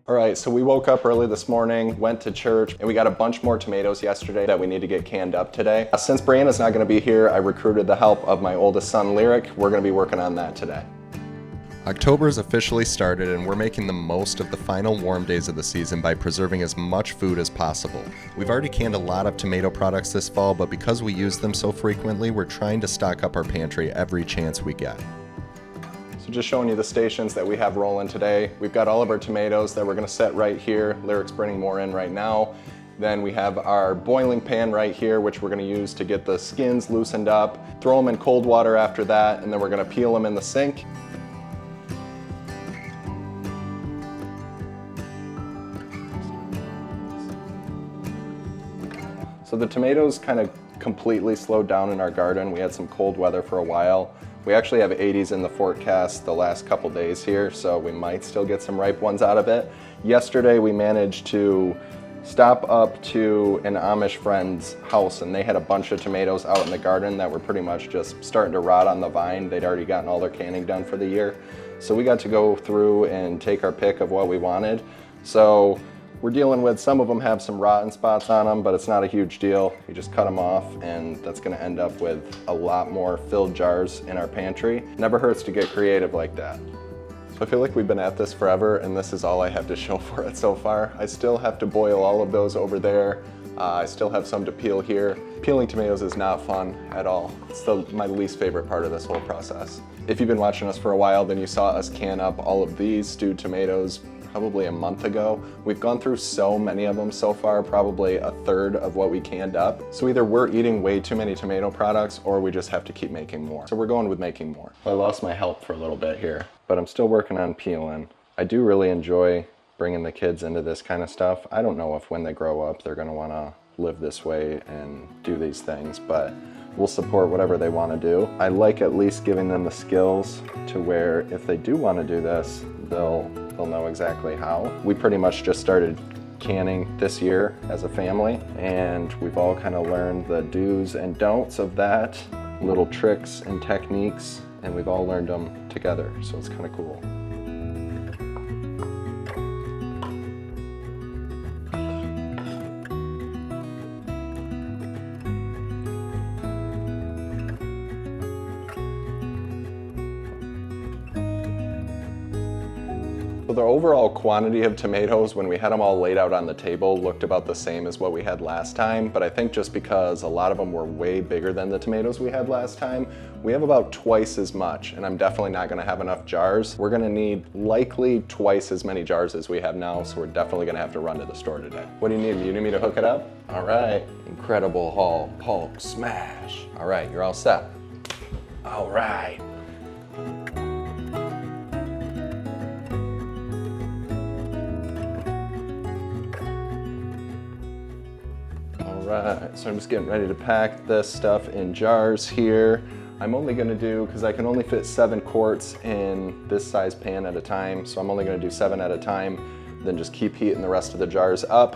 All right, so we woke up early this morning, went to church, and we got a bunch more tomatoes yesterday that we need to get canned up today. Since Brianna's not gonna be here, I recruited the help of my oldest son, Lyric. We're gonna be working on that today. October has officially started and we're making the most of the final warm days of the season by preserving as much food as possible. We've already canned a lot of tomato products this fall, but because we use them so frequently, we're trying to stock up our pantry every chance we get. So just showing you the stations that we have rolling today. We've got all of our tomatoes that we're gonna set right here. Lyric's bringing more in right now. Then we have our boiling pan right here, which we're gonna use to get the skins loosened up. Throw them in cold water after that, and then we're gonna peel them in the sink. So the tomatoes kind of completely slowed down in our garden. We had some cold weather for a while. We actually have 80s in the forecast the last couple days here, so we might still get some ripe ones out of it. Yesterday we managed to stop up to an Amish friend's house, and they had a bunch of tomatoes out in the garden that were pretty much just starting to rot on the vine. They'd already gotten all their canning done for the year. So we got to go through and take our pick of what we wanted. So we're dealing with, some of them have some rotten spots on them, but it's not a huge deal. You just cut them off, and that's gonna end up with a lot more filled jars in our pantry. Never hurts to get creative like that. I feel like we've been at this forever, and this is all I have to show for it so far. I still have to boil all of those over there. I still have some to peel here. Peeling tomatoes is not fun at all. It's my least favorite part of this whole process. If you've been watching us for a while, then you saw us can up all of these stewed tomatoes probably a month ago. We've gone through so many of them so far, probably a third of what we canned up. So either we're eating way too many tomato products or we just have to keep making more. So we're going with making more. I lost my help for a little bit here, but I'm still working on peeling. I do really enjoy bringing the kids into this kind of stuff. I don't know if when they grow up, they're gonna wanna live this way and do these things, but we'll support whatever they wanna do. I like at least giving them the skills to where if they do wanna do this, they'll know exactly how. We pretty much just started canning this year as a family, and we've all kind of learned the do's and don'ts of that, little tricks and techniques, and we've all learned them together, so it's kind of cool. So the overall quantity of tomatoes when we had them all laid out on the table looked about the same as what we had last time, but I think just because a lot of them were way bigger than the tomatoes we had last time, we have about twice as much, and I'm definitely not gonna have enough jars. We're gonna need likely twice as many jars as we have now, so we're definitely gonna have to run to the store today. What do you need? You need me to hook it up? All right, incredible haul, Hulk smash. All right, you're all set. All right. Right, so I'm just getting ready to pack this stuff in jars here. I'm only gonna do, because I can only fit 7 quarts in this size pan at a time, so I'm only gonna do 7 at a time, then just keep heating the rest of the jars up.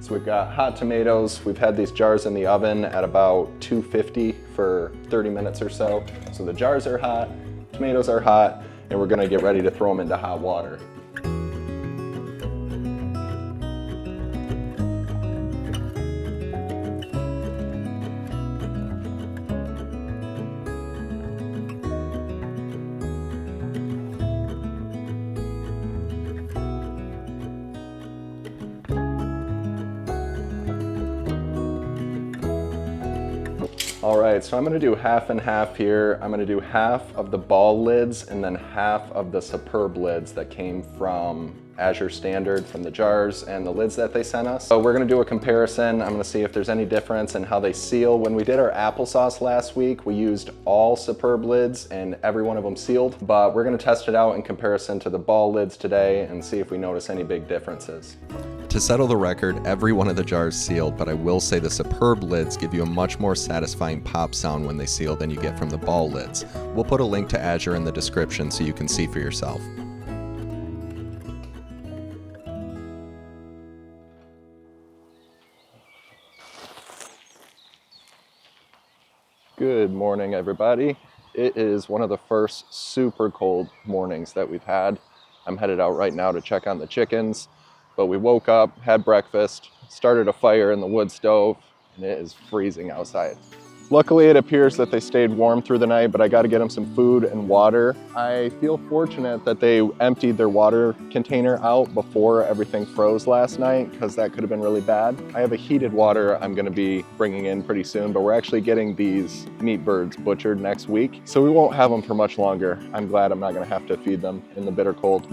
So we've got hot tomatoes. We've had these jars in the oven at about 250 for 30 minutes or so. So the jars are hot, tomatoes are hot, and we're gonna get ready to throw them into hot water. All right, so I'm gonna do half and half here. I'm gonna do half of the ball lids and then half of the Superb lids that came from Azure Standard from the jars and the lids that they sent us. So we're gonna do a comparison. I'm gonna see if there's any difference in how they seal. When we did our applesauce last week, we used all Superb lids and every one of them sealed, but we're gonna test it out in comparison to the ball lids today and see if we notice any big differences. To settle the record, every one of the jars sealed, but I will say the Superb lids give you a much more satisfying pop sound when they seal than you get from the ball lids. We'll put a link to Azure in the description so you can see for yourself. Good morning, everybody. It is one of the first super cold mornings that we've had. I'm headed out right now to check on the chickens. but we woke up, had breakfast, started a fire in the wood stove, and it is freezing outside. Luckily, it appears that they stayed warm through the night, but I got to get them some food and water. I feel fortunate that they emptied their water container out before everything froze last night, because that could have been really bad. I have a heated water I'm going to be bringing in pretty soon, but we're actually getting these meat birds butchered next week, so we won't have them for much longer. I'm glad I'm not going to have to feed them in the bitter cold.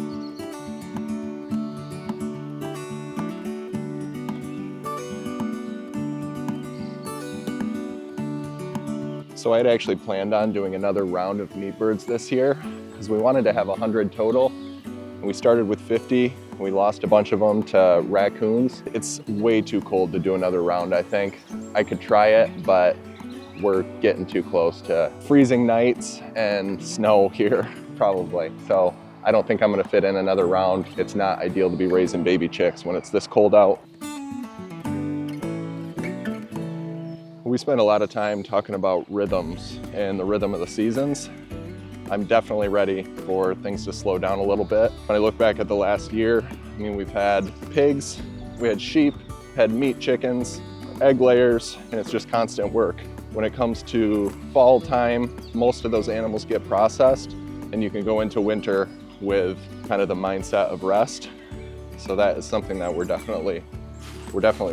So I had actually planned on doing another round of meat birds this year because we wanted to have 100 total. And we started with 50. We lost a bunch of them to raccoons. It's way too cold to do another round, I think. I could try it, but we're getting too close to freezing nights and snow here, probably. So I don't think I'm gonna fit in another round. It's not ideal to be raising baby chicks when it's this cold out. We spent a lot of time talking about rhythms and the rhythm of the seasons. I'm definitely ready for things to slow down a little bit. When I look back at the last year, I mean, we've had pigs, we had sheep, had meat chickens, egg layers, and it's just constant work. When it comes to fall time, most of those animals get processed, and you can go into winter with kind of the mindset of rest. So that is something that we're definitely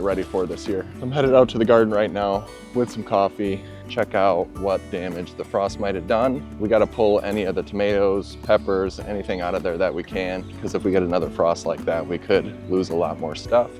ready for this year. I'm headed out to the garden right now with some coffee, check out what damage the frost might have done. We got to pull any of the tomatoes, peppers, anything out of there that we can, because if we get another frost like that, we could lose a lot more stuff.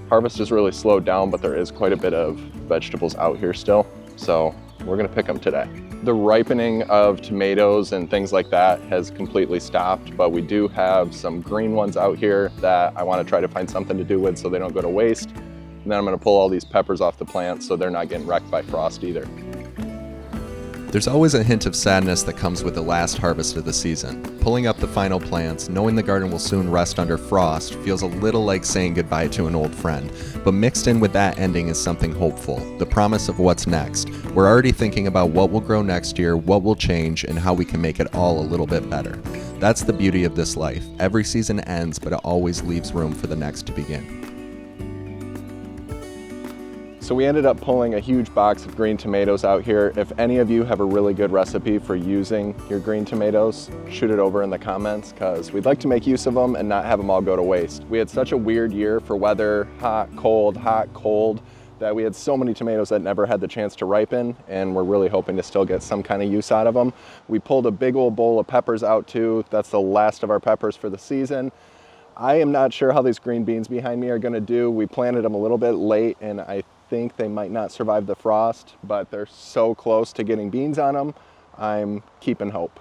Harvest is really slowed down, but there is quite a bit of vegetables out here still, so we're gonna pick them today. The ripening of tomatoes and things like that has completely stopped, but we do have some green ones out here that I want to try to find something to do with so they don't go to waste. And then I'm going to pull all these peppers off the plant so they're not getting wrecked by frost either. There's always a hint of sadness that comes with the last harvest of the season. Pulling up the final plants, knowing the garden will soon rest under frost, feels a little like saying goodbye to an old friend. But mixed in with that ending is something hopeful, the promise of what's next. We're already thinking about what will grow next year, what will change, and how we can make it all a little bit better. That's the beauty of this life. Every season ends, but it always leaves room for the next to begin. So we ended up pulling a huge box of green tomatoes out here. If any of you have a really good recipe for using your green tomatoes, shoot it over in the comments, because we'd like to make use of them and not have them all go to waste. We had such a weird year for weather, hot, cold, that we had so many tomatoes that never had the chance to ripen, and we're really hoping to still get some kind of use out of them. We pulled a big old bowl of peppers out too. That's the last of our peppers for the season. I am not sure how these green beans behind me are gonna do. We planted them a little bit late, and I think they might not survive the frost, but they're so close to getting beans on them. I'm keeping hope.